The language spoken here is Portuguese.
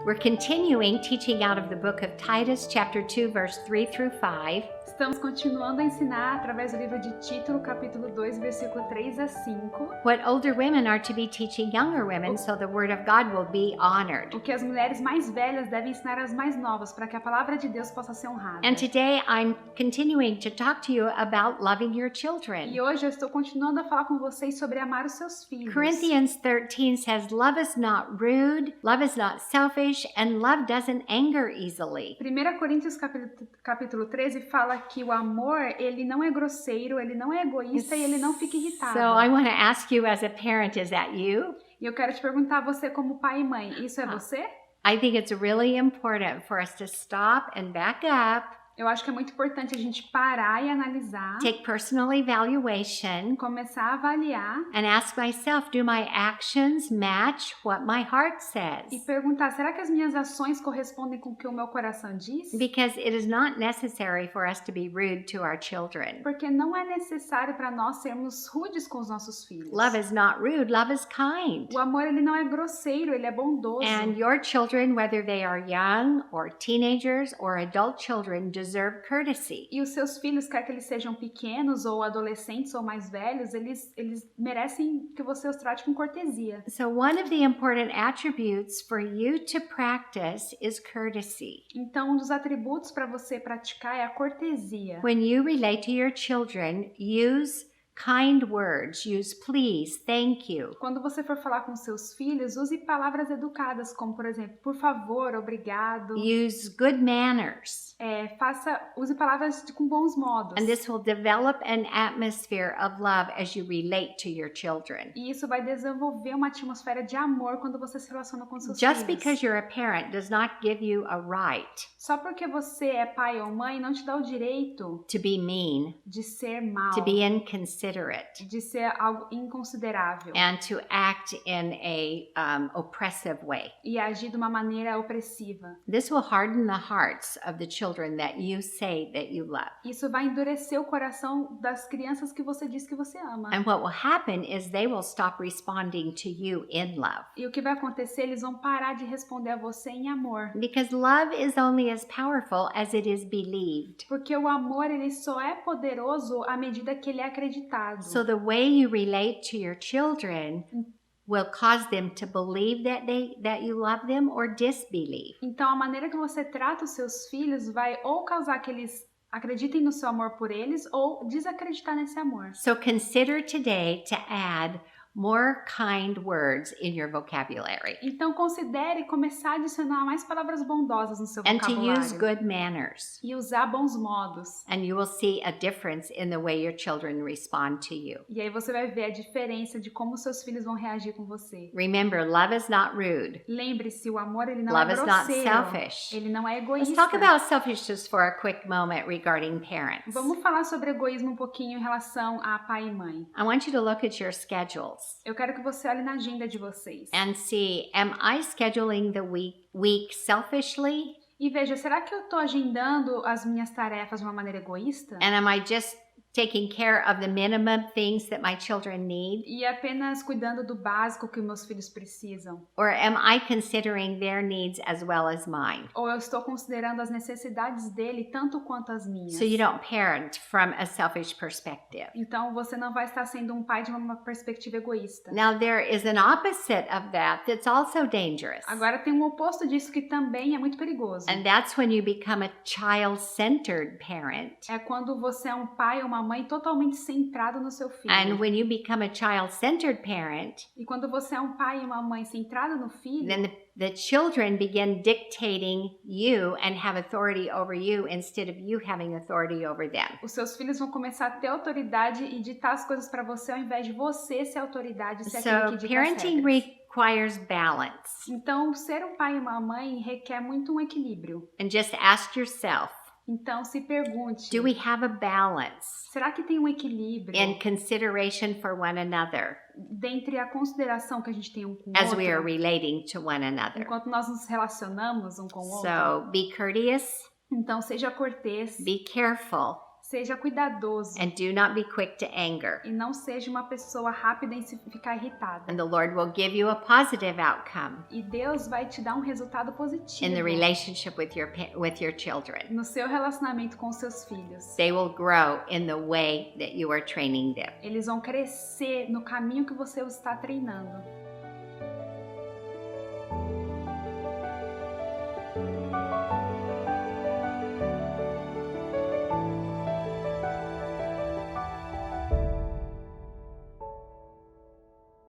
We're continuing teaching out of the book of Titus, chapter 2, verse 3 through 5. Estamos continuando a ensinar através do livro de Título, capítulo 2, versículo 3 a 5. What older women are to be teaching younger women so the word of God will be honored. O que as mulheres mais velhas devem ensinar às mais novas para que a palavra de Deus possa ser honrada. And today I'm continuing to talk to you about loving your children. E hoje eu estou continuando a falar com vocês sobre amar os seus filhos. Corinthians 13 says, love is not rude, love is not selfish, and love doesn't anger easily. 1 Coríntios capítulo 13 fala que o amor, ele não é grosseiro, ele não é egoísta e ele não fica irritado. So I want to ask you as a parent, is that you? E eu quero te perguntar, você como pai e mãe, isso é você? I think it's really important for us to stop and back up. Eu acho que é muito importante a gente parar e analisar, Take personal evaluation, começar a avaliar and ask myself, do my actions match what my heart says? e perguntar, será que as minhas ações correspondem com o que o meu coração diz? Because it is not necessary for us to be rude to our children. Porque não é necessário para nós sermos rudes com os nossos filhos. Love is not rude, love is kind. O amor, ele não é grosseiro, ele é bondoso. And your children, whether they are young or teenagers or adult children, deserve courtesy. E os seus filhos, quer que eles sejam pequenos ou adolescentes ou mais velhos, eles merecem que você os trate com cortesia. So one of the important attributes for you to practice is courtesy. Então, um dos atributos para você praticar é a cortesia. When you relate to your children, use kind words, use please, thank you. Quando você for falar com seus filhos, use palavras educadas, como por exemplo, por favor, obrigado. Use good manners. Use palavras com bons modos. And this will develop an atmosphere of love as you relate to your children. E isso vai desenvolver uma atmosfera de amor quando você se relaciona com seus Just filhos. because you're a parent does not give you a right Só porque você é pai ou mãe não te dá o direito to be mean, de ser mal, to be inconsiderate, de ser algo inconsiderável and to act in a oppressive way. e agir de uma maneira opressiva. This will harden the hearts of the children that you say that you love. Isso vai endurecer o coração das crianças que você diz que você ama. And what will happen is they will stop responding to you in love. E o que vai acontecer? Eles vão parar de responder a você em amor. Because love is only as powerful as it is believed. Porque o amor, ele só é poderoso à medida que ele é acreditado. So the way you relate to your children will cause them to believe that you love them or disbelieve. Então, a maneira que você trata os seus filhos vai ou causar que eles acreditem no seu amor por eles ou desacreditar nesse amor. So consider today to add more kind words in your vocabulary. Então, considere começar a adicionar mais palavras bondosas no seu And to vocabulário. use good manners. E usar bons modos. And you will see a difference in the way your children respond to you. E aí você vai ver a diferença de como seus filhos vão reagir com você. Remember, love is not rude. Lembre-se, o amor, ele não Love é is not grosseiro. selfish. Ele não é Let's egoísta. talk about selfishness for a quick moment regarding parents. Vamos falar sobre egoísmo um pouquinho em relação a pai e mãe. I want you to look at your schedules Eu quero que você olhe na agenda de vocês. and see, am I scheduling the week selfishly? E veja, será que eu estou agendando as minhas tarefas de uma maneira egoísta? And am I just taking care of the minimum things that my children need? E apenas cuidando do básico que meus filhos precisam? Or am I considering their needs as well as mine? Ou eu estou considerando as necessidades dele tanto quanto as minhas? So you don't parent from a selfish perspective. Então você não vai estar sendo um pai de uma perspectiva egoísta. Now there is an opposite of that that's also dangerous. Agora tem um oposto disso que também é muito perigoso. And that's when you become a child-centered parent. É quando você é um pai ou uma mãe totalmente centrado no seu filho. And when you become a child-centered parent, E quando você é um pai e uma mãe centrado no filho, then the children begin dictating you and have authority over you instead of you having authority over them. os seus filhos vão começar a ter autoridade e ditar as coisas para você ao invés de você ser a autoridade, ser aquele So que dita as parenting regras. requires balance. Então, ser um pai e uma mãe requer muito um equilíbrio. And just ask yourself, Então, se pergunte, do we have a balance será que tem um equilíbrio in consideration for one another dentre a consideração que a gente tem um com o as outro, we are relating to one another? enquanto nós nos relacionamos um com o outro? So be courteous, Então, seja cortês, be careful, Seja cuidadoso and do not be quick to anger. e não seja uma pessoa rápida em se ficar irritada. And the Lord will give you a positive outcome E Deus vai te dar um resultado positivo in the relationship with your children. no seu relacionamento com seus filhos. They will grow in the way that you are training them. Eles vão crescer no caminho que você os está treinando.